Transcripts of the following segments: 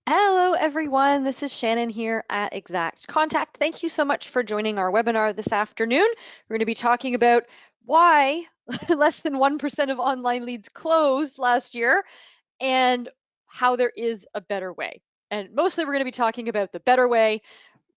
Hello, everyone. This is Shannon here at IXACT Contact. Thank you so much for joining our webinar this afternoon. We're going to be talking about why less than 1% of online leads closed last year and how there is a better way. And mostly we're going to be talking about the better way.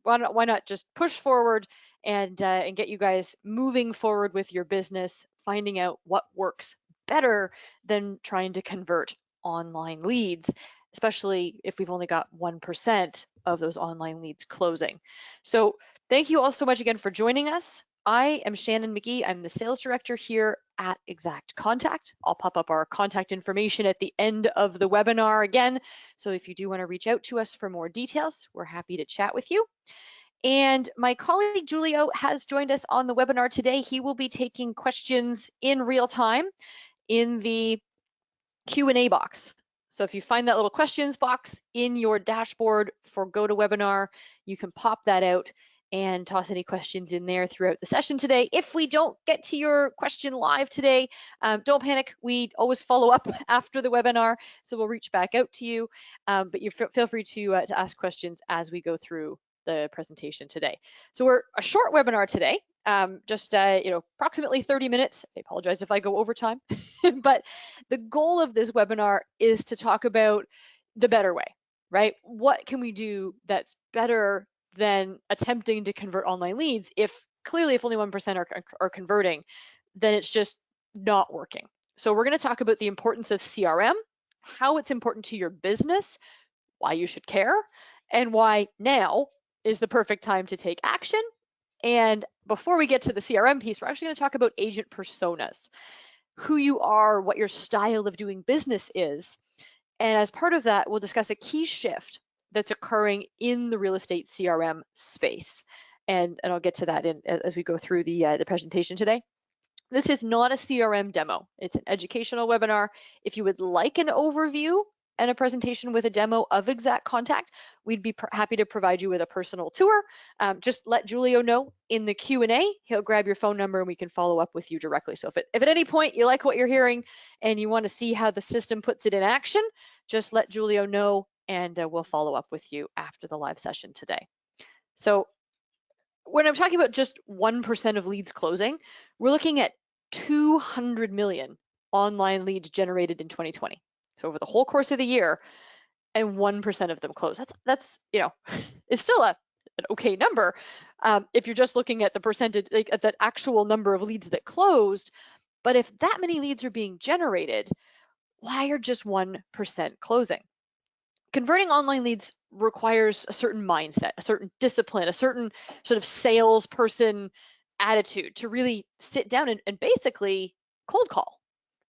Why not just push forward and get you guys moving forward with your business, finding out what works better than trying to convert online leads, especially if we've only got 1% of those online leads closing. So thank you all so much again for joining us. I am Shannon McGee. I'm the sales director here at IXACT Contact. I'll pop up our contact information at the end of the webinar again. So if you do want to reach out to us for more details, we're happy to chat with you. And my colleague Julio has joined us on the webinar today. He will be taking questions in real time in the Q&A box. So if you find that little questions box in your dashboard for GoToWebinar, you can pop that out and toss any questions in there throughout the session today. If we don't get to your question live today, don't panic. We always follow up after the webinar, so we'll reach back out to you. But you feel free to ask questions as we go through the presentation today. So we're a short webinar today, just approximately 30 minutes. I apologize if I go over time, but the goal of this webinar is to talk about the better way, right? What can we do that's better than attempting to convert online leads? If only 1% are converting, then it's just not working. So we're going to talk about the importance of CRM, how it's important to your business, why you should care, and why now is the perfect time to take action. And before we get to the CRM piece, we're actually going to talk about agent personas, who you are, what your style of doing business is. And as part of that, we'll discuss a key shift that's occurring in the real estate CRM space. And I'll get to that as we go through the presentation today. This is not a CRM demo. It's an educational webinar. If you would like an overview and a presentation with a demo of IXACT Contact, we'd be happy to provide you with a personal tour. Just let Julio know in the Q&A. He'll grab your phone number and we can follow up with you directly. So if at any point you like what you're hearing and you want to see how the system puts it in action, just let Julio know and we'll follow up with you after the live session today. So when I'm talking about just 1% of leads closing, we're looking at 200 million online leads generated in 2020. So over the whole course of the year, and 1% of them close. That's it's still an okay number if you're just looking at the percentage, like at the actual number of leads that closed. But if that many leads are being generated, why are just 1% closing? Converting online leads requires a certain mindset, a certain discipline, a certain sort of salesperson attitude to really sit down and basically cold call,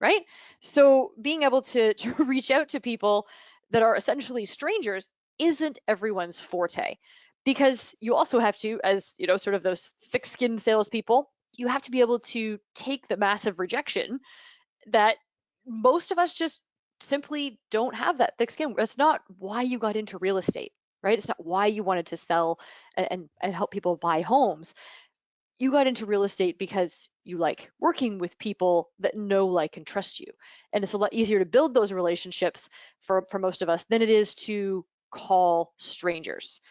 right? So being able to reach out to people that are essentially strangers isn't everyone's forte, because you also have to, as sort of those thick-skinned salespeople, you have to be able to take the massive rejection that most of us just simply don't have that thick skin. That's not why you got into real estate, right? It's not why you wanted to sell and help people buy homes. You got into real estate because you like working with people that know, like, and trust you. And it's a lot easier to build those relationships for most of us than it is to call strangers.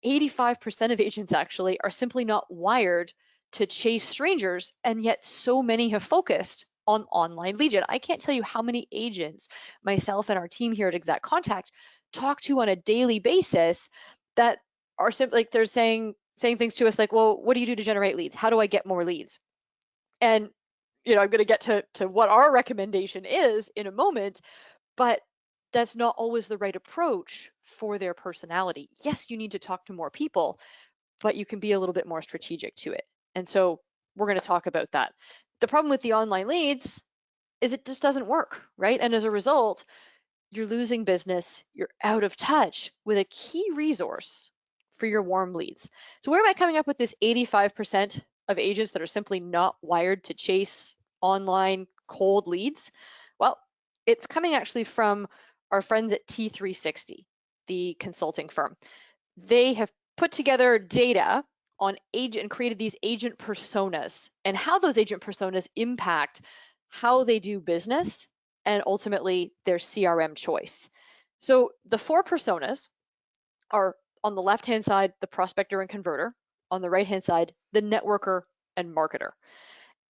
85% of agents actually are simply not wired to chase strangers, and yet so many have focused on online lead gen. I can't tell you how many agents myself and our team here at IXACT Contact talk to on a daily basis that are simply like, they're saying things to us like, well, what do you do to generate leads? How do I get more leads? And I'm going to get to what our recommendation is in a moment, but that's not always the right approach for their personality. Yes, you need to talk to more people, but you can be a little bit more strategic to it. And so we're going to talk about that. The problem with the online leads is it just doesn't work, right? And as a result, you're losing business, you're out of touch with a key resource for your warm leads. So where am I coming up with this 85% of agents that are simply not wired to chase online cold leads? Well, it's coming actually from our friends at T360, the consulting firm. They have put together data on agent and created these agent personas and how those agent personas impact how they do business and ultimately their CRM choice. So the four personas are, on the left-hand side, the prospector and converter. On the right-hand side, the networker and marketer.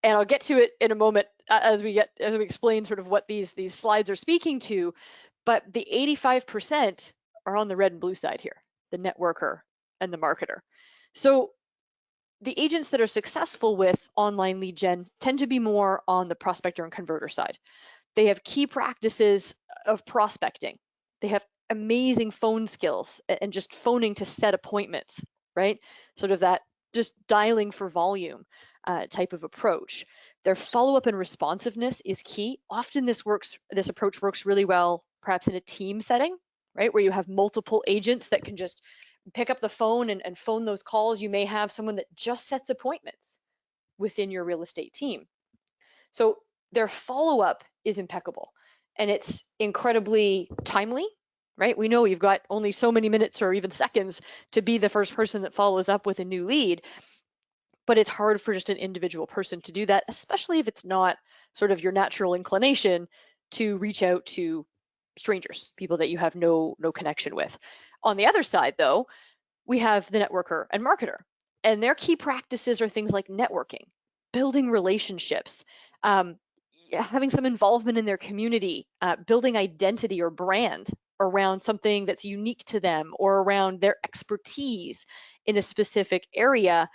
And I'll get to it in a moment as we explain sort of what these slides are speaking to. But the 85% are on the red and blue side here, the networker and the marketer. So the agents that are successful with online lead gen tend to be more on the prospector and converter side. They have key practices of prospecting. They have amazing phone skills and just phoning to set appointments, right? Sort of that just dialing for volume type of approach. Their follow-up and responsiveness is key. Often this approach works really well, perhaps in a team setting, right? Where you have multiple agents that can just pick up the phone and phone those calls. You may have someone that just sets appointments within your real estate team. So their follow-up is impeccable and it's incredibly timely, right? We know you've got only so many minutes or even seconds to be the first person that follows up with a new lead, but it's hard for just an individual person to do that, especially if it's not sort of your natural inclination to reach out to strangers, people that you have no connection with. On the other side, though, we have the networker and marketer, and their key practices are things like networking, building relationships, having some involvement in their community, building identity or brand around something that's unique to them or around their expertise in a specific area,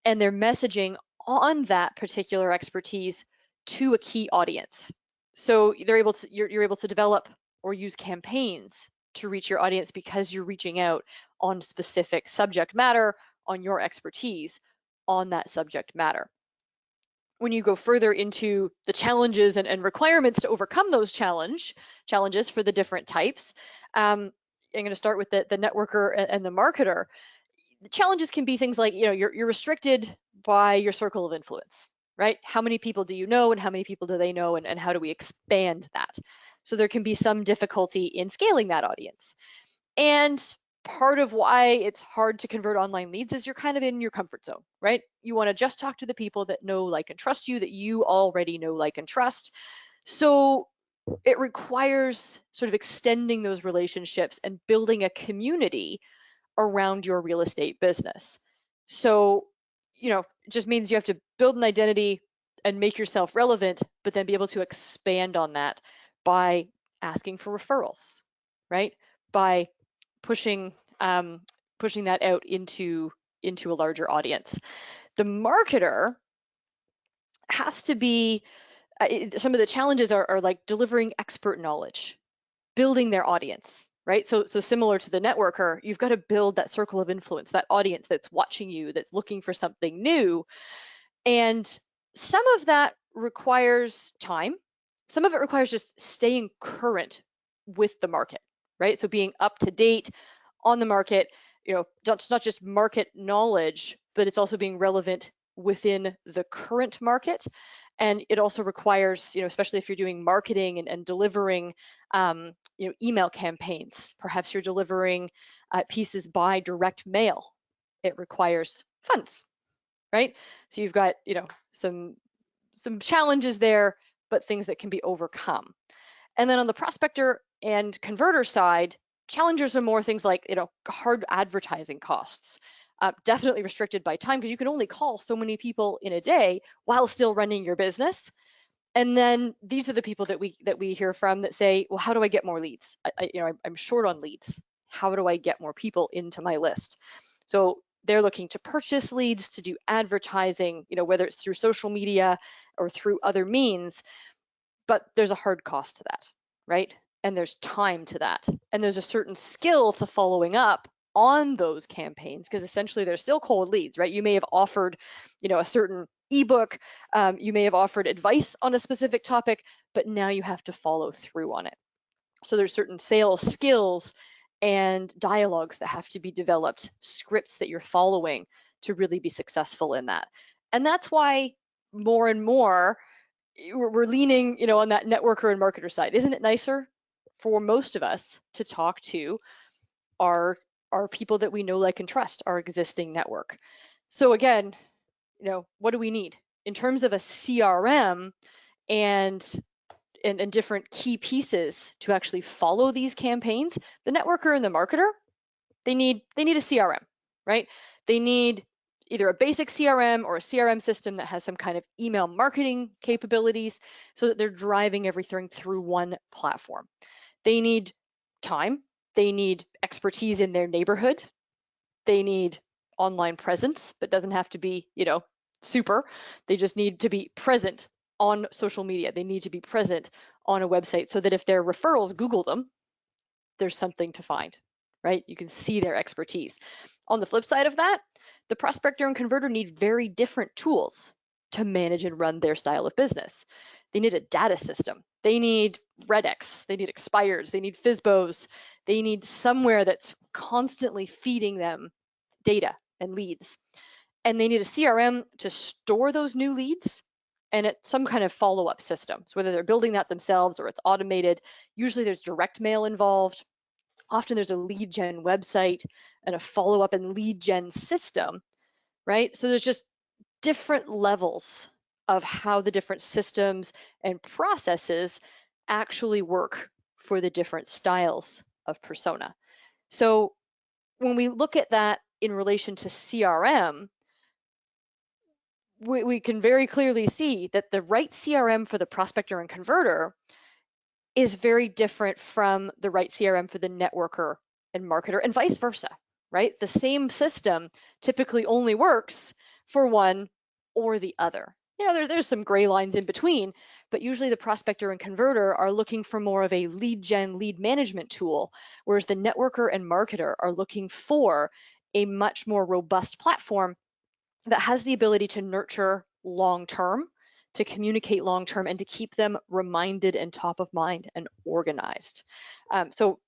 and their messaging on that particular expertise to a key audience. So you're able to develop or use campaigns to reach your audience because you're reaching out on specific subject matter, on your expertise on that subject matter. When you go further into the challenges and requirements to overcome those challenges for the different types, I'm going to start with the networker and the marketer. The challenges can be things like, you're restricted by your circle of influence, right? How many people do you know and how many people do they know, and how do we expand that? So there can be some difficulty in scaling that audience. And part of why it's hard to convert online leads is you're kind of in your comfort zone, right? You want to just talk to the people that know, like, and trust you, that you already know, like, and trust. So it requires sort of extending those relationships and building a community around your real estate business. So, it just means you have to build an identity and make yourself relevant, but then be able to expand on that by asking for referrals, right? By pushing that out into a larger audience. The marketer has to be, some of the challenges are like delivering expert knowledge, building their audience, right? So similar to the networker, you've got to build that circle of influence, that audience that's watching you, that's looking for something new. And some of that requires time. Some of it requires just staying current with the market, right? So being up to date on the market, it's not just market knowledge, but it's also being relevant within the current market. And it also requires, especially if you're doing marketing and delivering, email campaigns, perhaps you're delivering pieces by direct mail. It requires funds, right? So you've got, some challenges there, but things that can be overcome. And then on the prospector and converter side, challenges are more things like, hard advertising costs. Definitely restricted by time because you can only call so many people in a day while still running your business. And then these are the people that we hear from that say, well, how do I get more leads? I'm short on leads. How do I get more people into my list? So they're looking to purchase leads, to do advertising, whether it's through social media or through other means, but there's a hard cost to that, right? And there's time to that. And there's a certain skill to following up on those campaigns because essentially they're still cold leads, right? You may have offered, a certain ebook, you may have offered advice on a specific topic, but now you have to follow through on it. So there's certain sales skills and dialogues that have to be developed, scripts that you're following to really be successful in that. And that's why more and more we're leaning, on that networker and marketer side. Isn't it nicer for most of us to talk to our people that we know, like, and trust, our existing network? So again, what do we need in terms of a CRM and and different key pieces to actually follow these campaigns, the networker and the marketer, they need a CRM, right? They need either a basic CRM or a CRM system that has some kind of email marketing capabilities so that they're driving everything through one platform. They need time. They need expertise in their neighborhood. They need online presence, but doesn't have to be, super. They just need to be present on social media. They need to be present on a website so that if their referrals Google them, there's something to find, right? You can see their expertise. On the flip side of that, the prospector and converter need very different tools to manage and run their style of business. They need a data system. They need Redex. They need expires. They need FSBOs. They need somewhere that's constantly feeding them data and leads. And they need a CRM to store those new leads and it's some kind of follow-up system. So whether they're building that themselves or it's automated, usually there's direct mail involved. Often there's a lead gen website and a follow-up and lead gen system, right? So there's just different levels of how the different systems and processes actually work for the different styles of persona. So when we look at that in relation to CRM, we can very clearly see that the right CRM for the prospector and converter is very different from the right CRM for the networker and marketer, and vice versa, right? The same system typically only works for one or the other. There's some gray lines in between, but usually the prospector and converter are looking for more of a lead gen, lead management tool, whereas the networker and marketer are looking for a much more robust platform that has the ability to nurture long-term, to communicate long-term, and to keep them reminded and top of mind and organized. So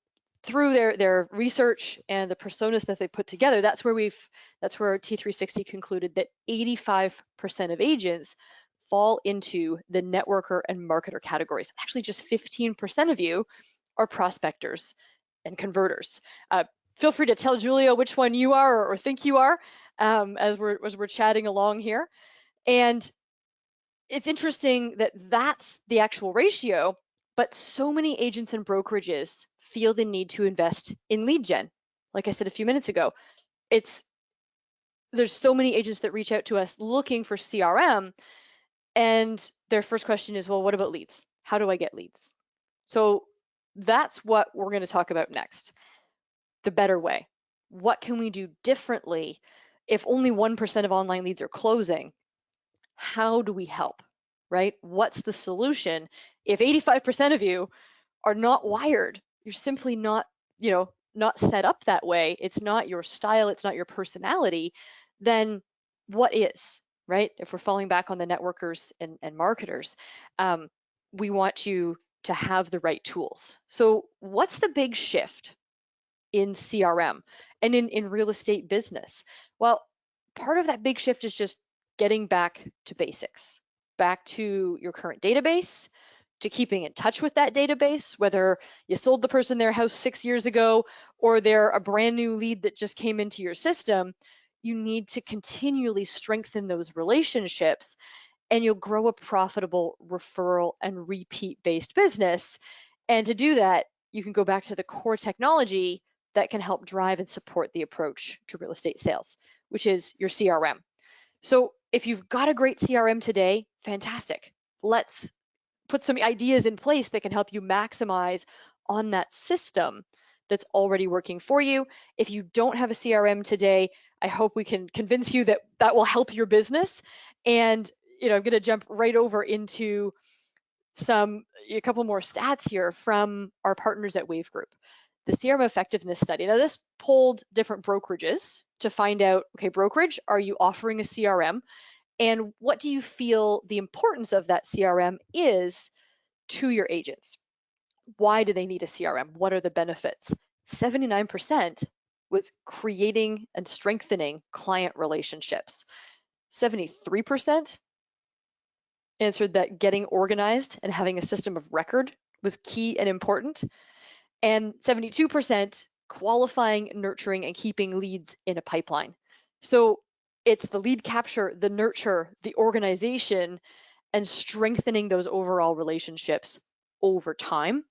through their research and the personas that they put together, that's where T360 concluded that 85% of agents fall into the networker and marketer categories. Actually, just 15% of you are prospectors and converters. Feel free to tell Julia which one you are or think you are as we're chatting along here. And it's interesting that that's the actual ratio, but so many agents and brokerages feel the need to invest in lead gen. Like I said a few minutes ago, there's so many agents that reach out to us looking for CRM, and their first question is, well, what about leads? How do I get leads? So that's what we're going to talk about next. The better way. What can we do differently if only 1% of online leads are closing? How do we help, right? What's the solution? If 85% of you are not wired, you're simply not set up that way, it's not your style, it's not your personality, then what is, right? If we're falling back on the networkers and marketers, we want you to have the right tools. So what's the big shift in CRM and in real estate business? Well, part of that big shift is just getting back to basics, back to your current database, to keeping in touch with that database, whether you sold the person their house 6 years ago or they're a brand new lead that just came into your system. You need to continually strengthen those relationships, and you'll grow a profitable referral and repeat-based business. And to do that, you can go back to the core technology that can help drive and support the approach to real estate sales, which is your CRM. So if you've got a great CRM today, fantastic. Let's put some ideas in place that can help you maximize on that system that's already working for you. If you don't have a CRM today, I hope we can convince you that that will help your business. And I'm going to jump right over into a couple more stats here from our partners at Wave Group. The CRM effectiveness study. Now, this polled different brokerages to find out, okay, brokerage, are you offering a CRM? And what do you feel the importance of that CRM is to your agents? Why do they need a CRM? What are the benefits? 79% was creating and strengthening client relationships. 73% answered that getting organized and having a system of record was key and important. And 72% qualifying, nurturing, and keeping leads in a pipeline. So it's the lead capture, the nurture, the organization, and strengthening those overall relationships over time.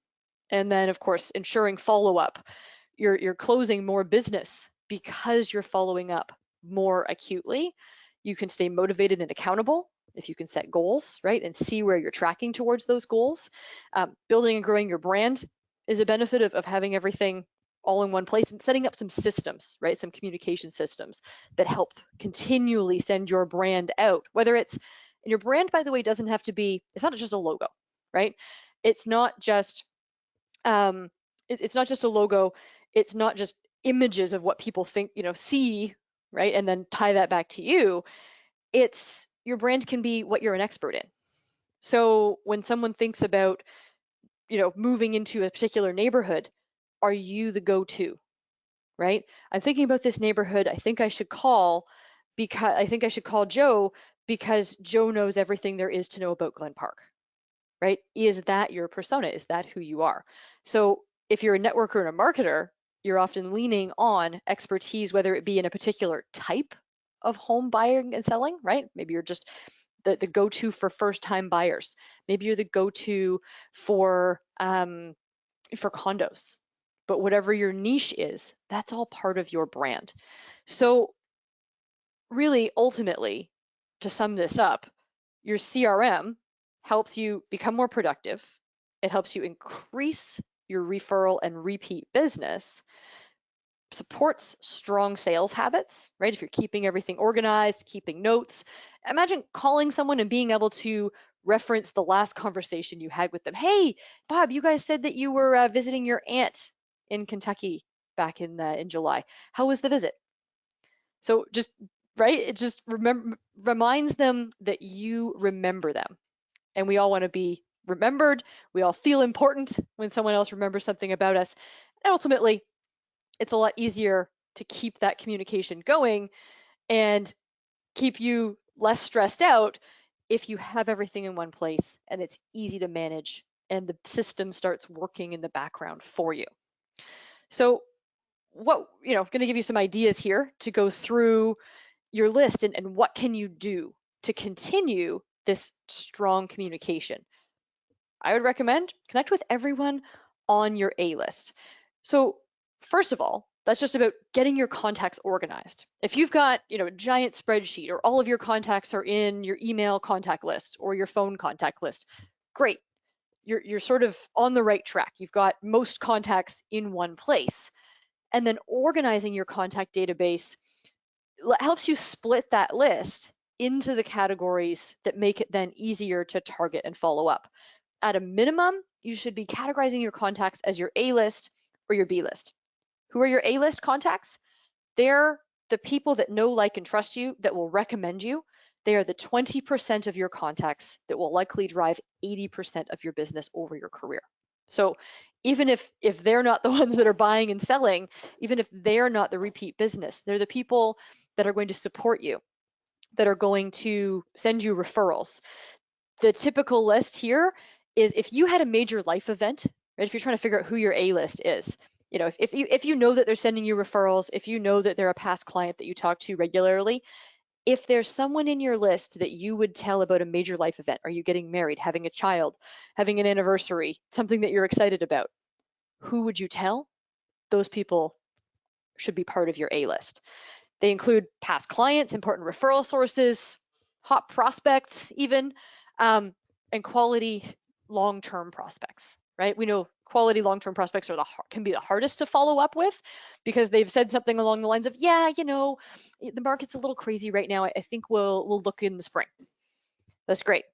And then, of course, ensuring follow-up. You're closing more business because you're following up more acutely. You can stay motivated and accountable if you can set goals, right, and see where you're tracking towards those goals. Building and growing your brand is a benefit of having everything all in one place and setting up some systems, right, some communication systems that help continually send your brand out. Whether it's, and your brand, by the way, doesn't have to be, it's not just a logo, right? It's not just it's not just a logo. It's not just images of what people think, see, right, and then tie that back to you. It's, your brand can be what you're an expert in. So when someone thinks about, moving into a particular neighborhood, are you the go-to, right? I'm thinking about this neighborhood. I think I should call Joe because Joe knows everything there is to know about Glen Park, right? Is that your persona? Is that who you are? So if you're a networker and a marketer, you're often leaning on expertise, whether it be in a particular type of home buying and selling, right? Maybe you're just the go-to for first-time buyers. Maybe you're the go-to for condos. But whatever your niche is, that's all part of your brand. So really, ultimately, to sum this up, your CRM helps you become more productive. It helps you increase your referral and repeat business, supports strong sales habits, right? If you're keeping everything organized, keeping notes. Imagine calling someone and being able to reference the last conversation you had with them. Hey, Bob, you guys said that you were visiting your aunt in Kentucky back in July. How was the visit? So just, right, it just reminds them that you remember them. And we all want to be remembered. We all feel important when someone else remembers something about us. And ultimately, it's a lot easier to keep that communication going and keep you less stressed out if you have everything in one place and it's easy to manage and the system starts working in the background for you. So what, going to give you some ideas here to go through your list and what can you do to continue this strong communication. I would recommend connect with everyone on your A list. So first of all, that's just about getting your contacts organized. If you've got, a giant spreadsheet or all of your contacts are in your email contact list or your phone contact list, great. You're sort of on the right track. You've got most contacts in one place. And then organizing your contact database helps you split that list into the categories that make it then easier to target and follow up. At a minimum, you should be categorizing your contacts as your A list or your B list. Who are your A list contacts? They're the people that know, like, and trust you, that will recommend you. They are the 20% of your contacts that will likely drive 80% of your business over your career. So even if they're not the ones that are buying and selling, even if they're not the repeat business, they're the people that are going to support you, that are going to send you referrals. The typical list here is if you had a major life event, right? If you're trying to figure out who your A list is, if you know that they're sending you referrals, if you know that they're a past client that you talk to regularly, if there's someone in your list that you would tell about a major life event, are you getting married, having a child, having an anniversary, something that you're excited about, who would you tell? Those people should be part of your A list. They include past clients, important referral sources, hot prospects even, and quality long-term prospects, right? We know quality long-term prospects can be the hardest to follow up with because they've said something along the lines of, yeah, the market's a little crazy right now. I think we'll look in the spring. That's great.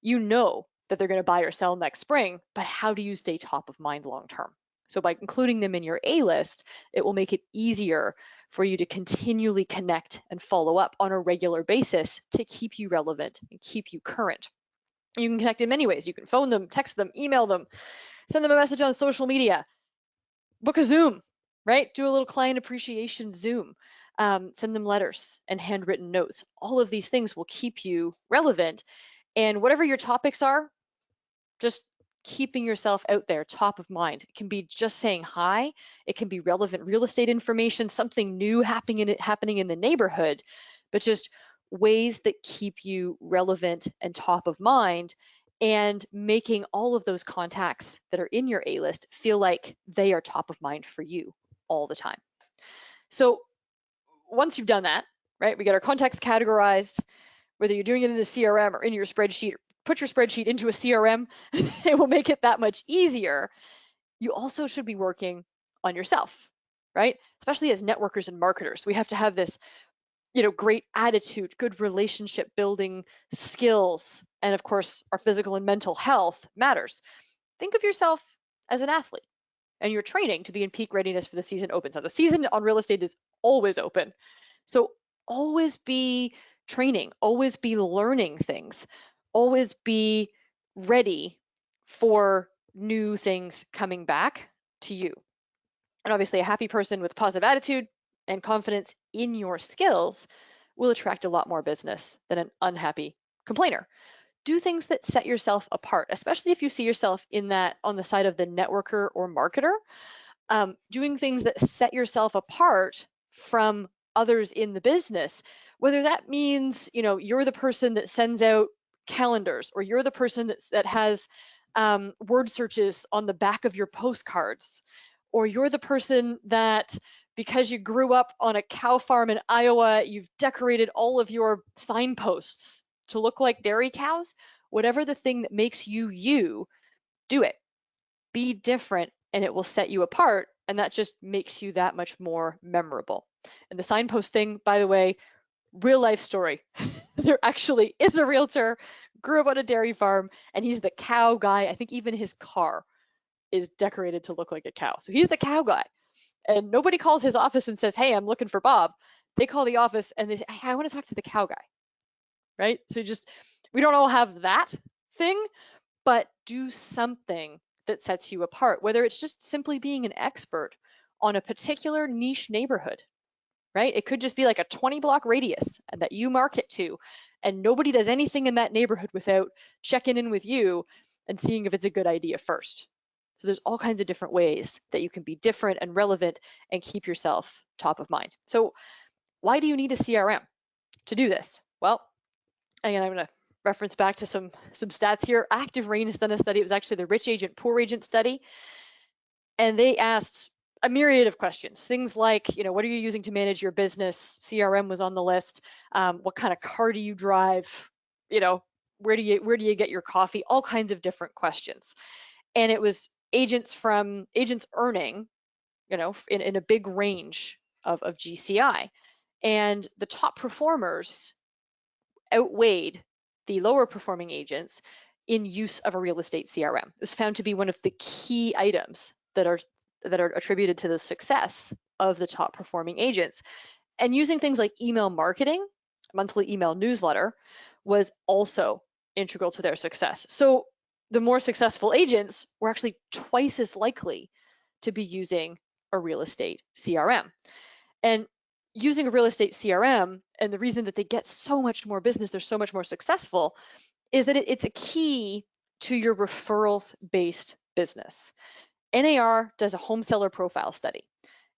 You know that they're going to buy or sell next spring, but how do you stay top of mind long-term? So by including them in your A list, it will make it easier for you to continually connect and follow up on a regular basis to keep you relevant and keep you current. You can connect in many ways. You can phone them, text them, email them, send them a message on social media, book a Zoom, right? Do a little client appreciation Zoom, send them letters and handwritten notes. All of these things will keep you relevant. And whatever your topics are, just keeping yourself out there, top of mind. It can be just saying hi. It can be relevant real estate information, something new happening in the neighborhood, but just ways that keep you relevant and top of mind and making all of those contacts that are in your A-list feel like they are top of mind for you all the time. So once you've done that, right, we get our contacts categorized, whether you're doing it in a CRM or in your spreadsheet, put your spreadsheet into a CRM, it will make it that much easier. You also should be working on yourself, right? Especially as networkers and marketers, we have to have this, great attitude, good relationship building skills, and of course, our physical and mental health matters. Think of yourself as an athlete, and you're training to be in peak readiness for the season opens. Now, the season on real estate is always open, so always be training, always be learning things, always be ready for new things coming back to you. And obviously, a happy person with positive attitude and confidence in your skills will attract a lot more business than an unhappy complainer. Do things that set yourself apart, especially if you see yourself in that on the side of the networker or marketer. Doing things that set yourself apart from others in the business, whether that means you're the person that sends out calendars, or you're the person that has word searches on the back of your postcards, or you're the person that, because you grew up on a cow farm in Iowa, you've decorated all of your signposts to look like dairy cows. Whatever the thing that makes you you, do it. Be different, and it will set you apart, and that just makes you that much more memorable. And the signpost thing, by the way, real life story. There actually is a realtor, grew up on a dairy farm, and he's the cow guy. I think even his car is decorated to look like a cow. So he's the cow guy. And nobody calls his office and says, hey, I'm looking for Bob. They call the office and they say, hey, I want to talk to the cow guy. Right? So we don't all have that thing, but do something that sets you apart, whether it's just simply being an expert on a particular niche neighborhood, right? It could just be like a 20-block radius and that you market to, and nobody does anything in that neighborhood without checking in with you and seeing if it's a good idea first. So there's all kinds of different ways that you can be different and relevant and keep yourself top of mind. So why do you need a CRM to do this? Well, again, I'm going to reference back to some stats here. Active Rain has done a study. It was actually the Rich Agent, Poor Agent study. And they asked a myriad of questions. Things like, what are you using to manage your business? CRM was on the list. What kind of car do you drive? Where do you get your coffee? All kinds of different questions. And it was agents earning, in a big range of GCI. And the top performers outweighed the lower performing agents in use of a real estate CRM. It was found to be one of the key items that are attributed to the success of the top performing agents. And using things like email marketing, monthly email newsletter, was also integral to their success. So the more successful agents were actually twice as likely to be using a real estate CRM. And using a real estate CRM, and the reason that they get so much more business, they're so much more successful, is that it's a key to your referrals-based business. NAR does a home seller profile study.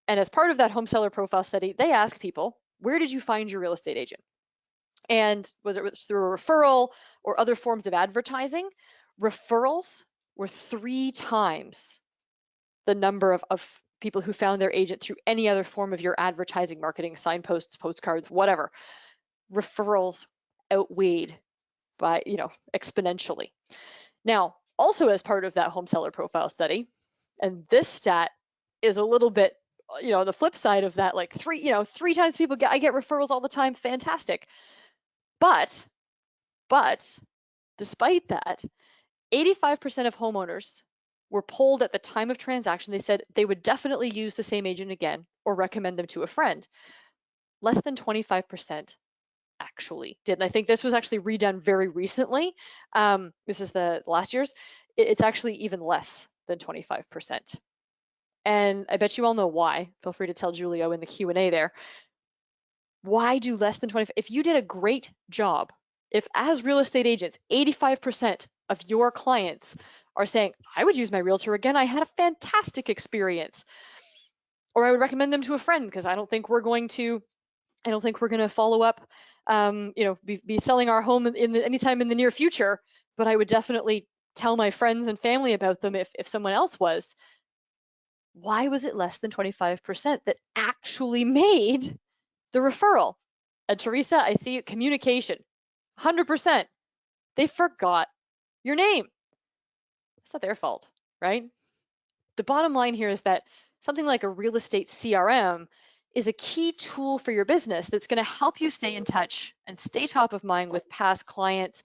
And as part of that home seller profile study, they ask people, where did you find your real estate agent? And whether it was through a referral or other forms of advertising, referrals were 3 times the number of people who found their agent through any other form of your advertising, marketing, signposts, postcards, whatever. Referrals outweighed by, exponentially. Now, also as part of that home seller profile study, and this stat is a little bit, the flip side of that, like 3 times people I get referrals all the time, fantastic. But despite that, 85% of homeowners were polled at the time of transaction. They said they would definitely use the same agent again or recommend them to a friend. Less than 25% actually did. And I think this was actually redone very recently. This is the last year's. It's actually even less than 25%. And I bet you all know why. Feel free to tell Julio in the Q&A there. Why do less than 25? If you did a great job, if as real estate agents, 85% of your clients are saying, I would use my realtor again, I had a fantastic experience, or I would recommend them to a friend because I don't think we're going to follow up, be selling our home anytime in the near future, but I would definitely tell my friends and family about them if someone else was. Why was it less than 25% that actually made the referral? And Teresa, I see it, communication, 100%. They forgot your name. It's not their fault, right? The bottom line here is that something like a real estate CRM is a key tool for your business that's going to help you stay in touch and stay top of mind with past clients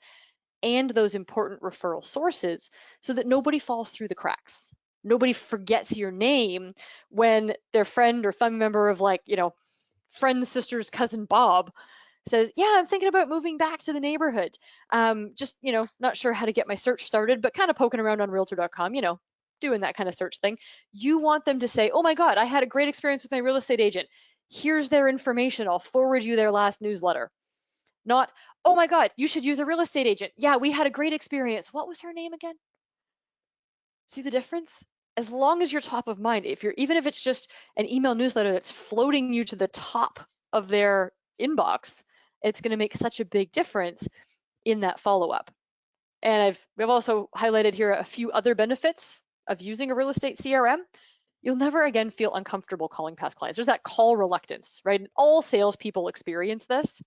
and those important referral sources so that nobody falls through the cracks. Nobody forgets your name when their friend or family member of, like, friend's sister's cousin Bob says, yeah, I'm thinking about moving back to the neighborhood. Just, not sure how to get my search started, but kind of poking around on realtor.com, doing that kind of search thing. You want them to say, oh my God, I had a great experience with my real estate agent. Here's their information. I'll forward you their last newsletter. Not, oh my God, you should use a real estate agent. Yeah, we had a great experience. What was her name again? See the difference? As long as you're top of mind, even if it's just an email newsletter that's floating you to the top of their inbox, it's going to make such a big difference in that follow-up. And we've also highlighted here a few other benefits of using a real estate CRM. You'll never again feel uncomfortable calling past clients. There's that call reluctance, right? And all salespeople experience this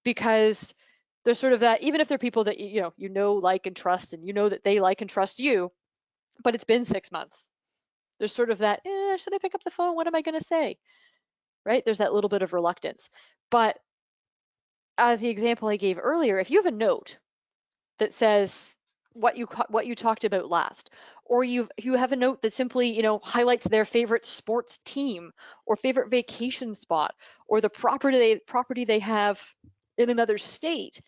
because there's sort of that, even if they're people that like and trust, and that they like and trust you, but it's been 6 months. There's sort of that, should I pick up the phone? What am I going to say? Right? There's that little bit of reluctance. But as the example I gave earlier, if you have a note that says what you talked about last, or you have a note that simply highlights their favorite sports team or favorite vacation spot or the property they have in another state,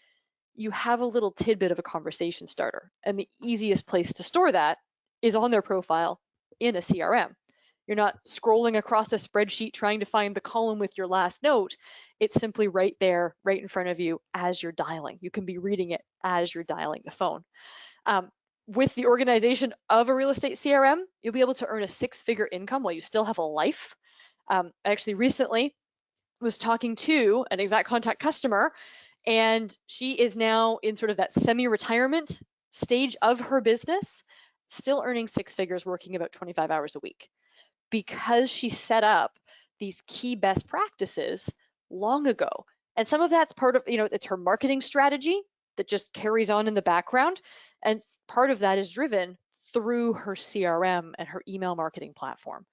you have a little tidbit of a conversation starter. And the easiest place to store that is on their profile in a CRM. You're not scrolling across a spreadsheet trying to find the column with your last note. It's simply right there, right in front of you as you're dialing. You can be reading it as you're dialing the phone. With the organization of a real estate CRM, you'll be able to earn a 6-figure income while you still have a life. I actually recently was talking to an Exact Contact customer, and she is now in sort of that semi-retirement stage of her business, still earning 6 figures, working about 25 hours a week, because she set up these key best practices long ago. And some of that's part of, it's her marketing strategy that just carries on in the background. And part of that is driven through her CRM and her email marketing platform.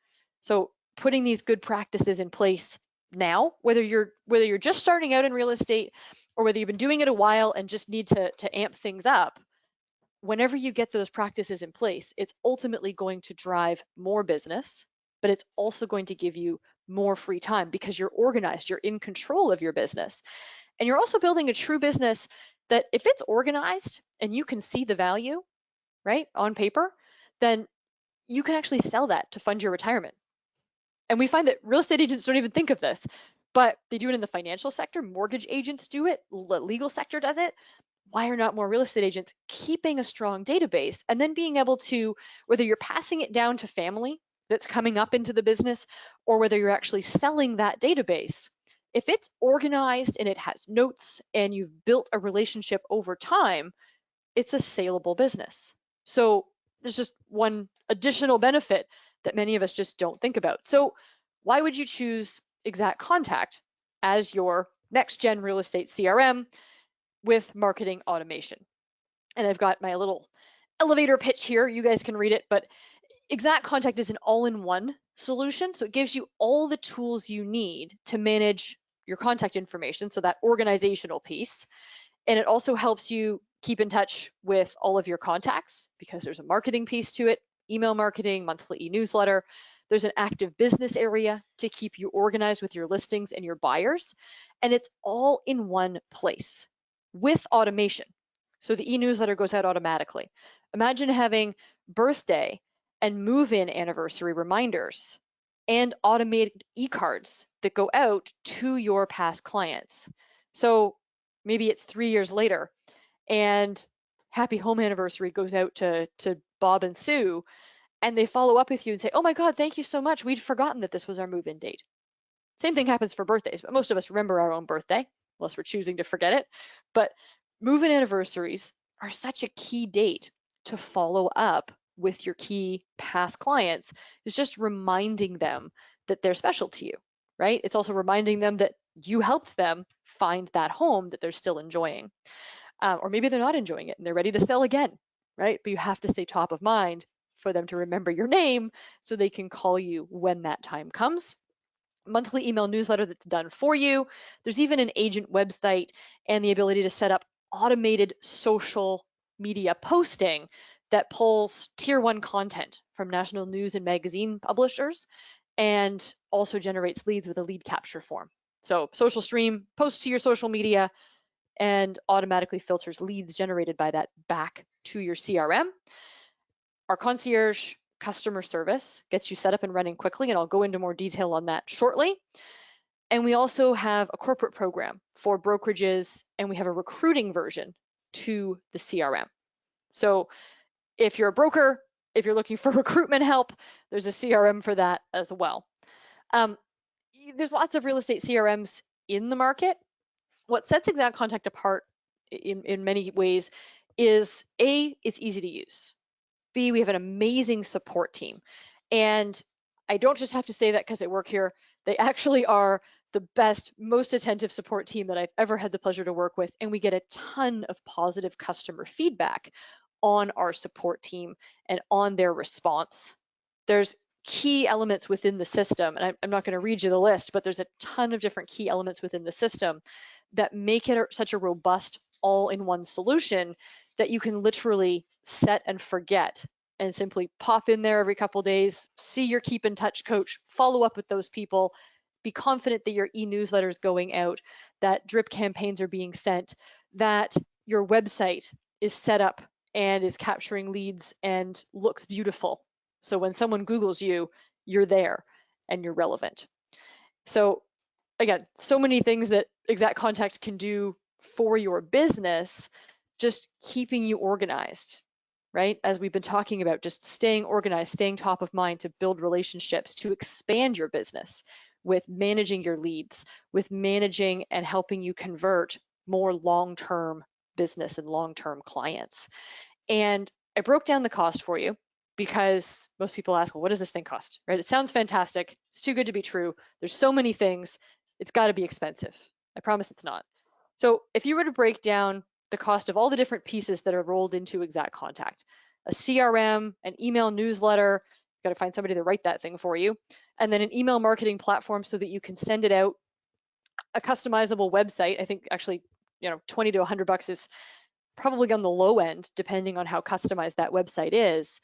So putting these good practices in place now, whether you're just starting out in real estate or whether you've been doing it a while and just need to amp things up, whenever you get those practices in place, it's ultimately going to drive more business, but it's also going to give you more free time because you're organized, you're in control of your business. And you're also building a true business that if it's organized and you can see the value, right, on paper, then you can actually sell that to fund your retirement. And we find that real estate agents don't even think of this, but they do it in the financial sector. Mortgage agents do it. The legal sector does it. Why are not more real estate agents keeping a strong database and then being able to, whether you're passing it down to family that's coming up into the business or whether you're actually selling that database, if it's organized and it has notes and you've built a relationship over time, it's a saleable business. So there's just one additional benefit that many of us just don't think about. So why would you choose Exact Contact as your next gen real estate CRM with marketing automation? And I've got my little elevator pitch here. You guys can read it, but Exact Contact is an all-in-one solution. So it gives you all the tools you need to manage your contact information, so that organizational piece. And it also helps you keep in touch with all of your contacts because there's a marketing piece to it, email marketing, monthly e-newsletter. There's an active business area to keep you organized with your listings and your buyers. And it's all in one place with automation. So the e-newsletter goes out automatically. Imagine having birthday and move-in anniversary reminders and automated e-cards that go out to your past clients. So maybe it's 3 years later and happy home anniversary goes out to Bob and Sue, and they follow up with you and say, oh my God, thank you so much. We'd forgotten that this was our move-in date. Same thing happens for birthdays, but most of us remember our own birthday, unless we're choosing to forget it. But move-in anniversaries are such a key date to follow up with your key past clients. Is just reminding them that they're special to you, right? It's also reminding them that you helped them find that home that they're still enjoying. Or maybe they're not enjoying it and they're ready to sell again, right? But you have to stay top of mind for them to remember your name so they can call you when that time comes. Monthly email newsletter that's done for you. There's even an agent website and the ability to set up automated social media posting that pulls tier 1 content from national news and magazine publishers and also generates leads with a lead capture form. So social stream, post to your social media, and automatically filters leads generated by that back to your CRM. Our concierge customer service gets you set up and running quickly, and I'll go into more detail on that shortly. And we also have a corporate program for brokerages, and we have a recruiting version to the CRM. So if you're a broker, if you're looking for recruitment help, there's a CRM for that as well. There's lots of real estate CRMs in the market. What sets Exact Contact apart in many ways is A, it's easy to use. B, we have an amazing support team. And I don't just have to say that because I work here. They actually are the best, most attentive support team that I've ever had the pleasure to work with. And we get a ton of positive customer feedback on our support team and on their response. There's key elements within the system, and I'm not going to read you the list, but there's a ton of different key elements within the system that make it such a robust all-in-one solution that you can literally set and forget and simply pop in there every couple days, see your keep in touch coach, follow up with those people, be confident that your e-newsletter is going out, that drip campaigns are being sent, that your website is set up and is capturing leads and looks beautiful. So when someone Googles you, you're there and you're relevant. So again, so many things that Exact Contact can do for your business, just keeping you organized, right? As we've been talking about, just staying organized, staying top of mind to build relationships, to expand your business with managing your leads, with managing and helping you convert more long-term business and long-term clients. And I broke down the cost for you because most people ask, well, what does this thing cost, right? It sounds fantastic. It's too good to be true. There's so many things. It's got to be expensive. I promise it's not. So if you were to break down the cost of all the different pieces that are rolled into Exact Contact, a CRM, an email newsletter, you've got to find somebody to write that thing for you, and then an email marketing platform so that you can send it out, a customizable website. I think actually, $20 to $100 is probably on the low end, depending on how customized that website is.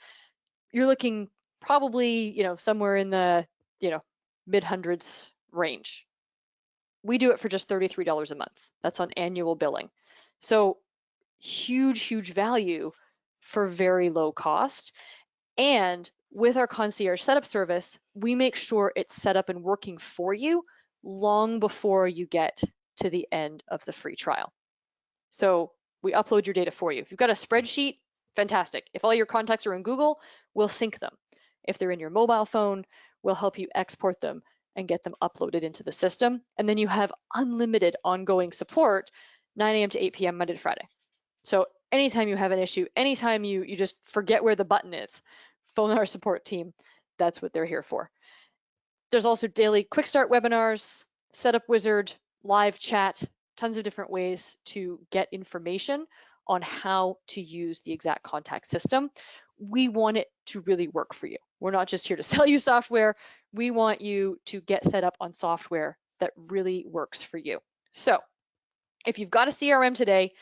You're looking probably, somewhere in the, mid hundreds range. We do it for just $33 a month. That's on annual billing. So huge, huge value for very low cost. And with our concierge setup service, we make sure it's set up and working for you long before you get to the end of the free trial. So we upload your data for you. If you've got a spreadsheet, fantastic. If all your contacts are in Google, we'll sync them. If they're in your mobile phone, we'll help you export them and get them uploaded into the system. And then you have unlimited ongoing support, 9 a.m. to 8 p.m. Monday to Friday. So anytime you have an issue, anytime you just forget where the button is, phone our support team. That's what they're here for. There's also daily quick start webinars, setup wizard, live chat, tons of different ways to get information on how to use the Exact Contact system. We want it to really work for you. We're not just here to sell you software. We want you to get set up on software that really works for you. So if you've got a CRM today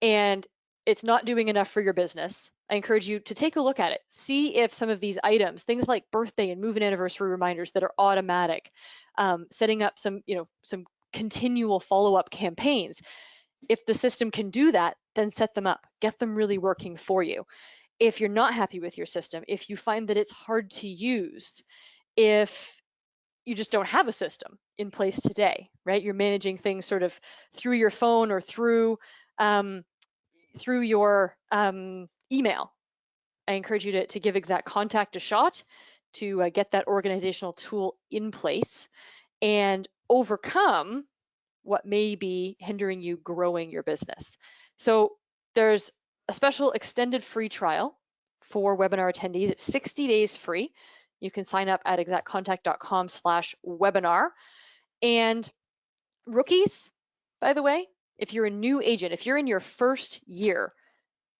and it's not doing enough for your business, I encourage you to take a look at it. See if some of these items, things like birthday and move-in anniversary reminders that are automatic, setting up some continual follow-up campaigns. If the system can do that, then set them up. Get them really working for you. If you're not happy with your system, if you find that it's hard to use, if you just don't have a system in place today, right? You're managing things sort of through your phone or through your email. I encourage you to give Exact Contact a shot to get that organizational tool in place and overcome what may be hindering you growing your business. So there's a special extended free trial for webinar attendees. It's 60 days free. You can sign up at exactcontact.com/webinar. And rookies, by the way, if you're a new agent, if you're in your first year,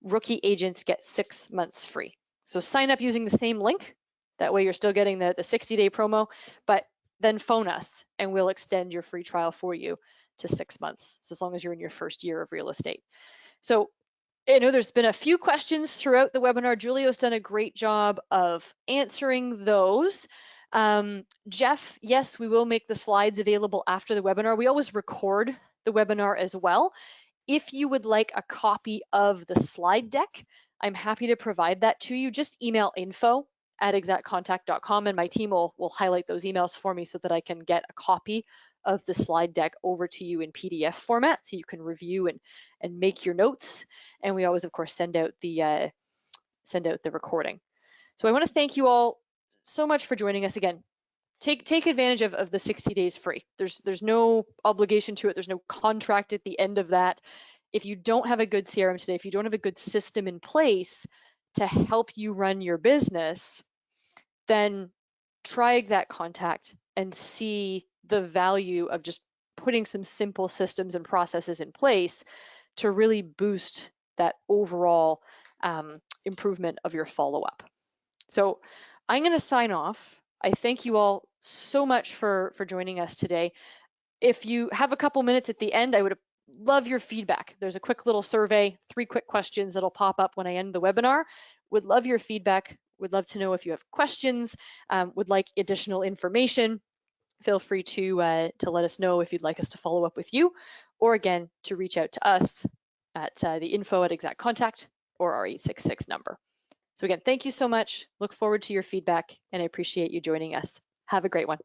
rookie agents get 6 months free. So sign up using the same link. That way you're still getting the 60-day promo, but then phone us and we'll extend your free trial for you to 6 months. So as long as you're in your first year of real estate. So I know there's been a few questions throughout the webinar. Julio's done a great job of answering those. Jeff, yes, we will make the slides available after the webinar. We always record the webinar as well. If you would like a copy of the slide deck, I'm happy to provide that to you. Just email info@exactcontact.com and my team will highlight those emails for me so that I can get a copy of the slide deck over to you in PDF format so you can review and make your notes. And we always, of course, send out the recording. So I want to thank you all so much for joining us again. Take advantage of the 60 days free. There's no obligation to it. There's no contract at the end of that. If you don't have a good CRM today, if you don't have a good system in place to help you run your business, then try Exact Contact and see the value of just putting some simple systems and processes in place to really boost that overall improvement of your follow-up. So I'm going to sign off. I thank you all so much for joining us today. If you have a couple minutes at the end, I would love your feedback. There's a quick little survey, 3 quick questions that'll pop up when I end the webinar. Would love your feedback. Would love to know if you have questions, would like additional information. Feel free to let us know if you'd like us to follow up with you, or again, to reach out to us at the info@Exact Contact or our 866 number. So again, thank you so much. Look forward to your feedback and I appreciate you joining us. Have a great one.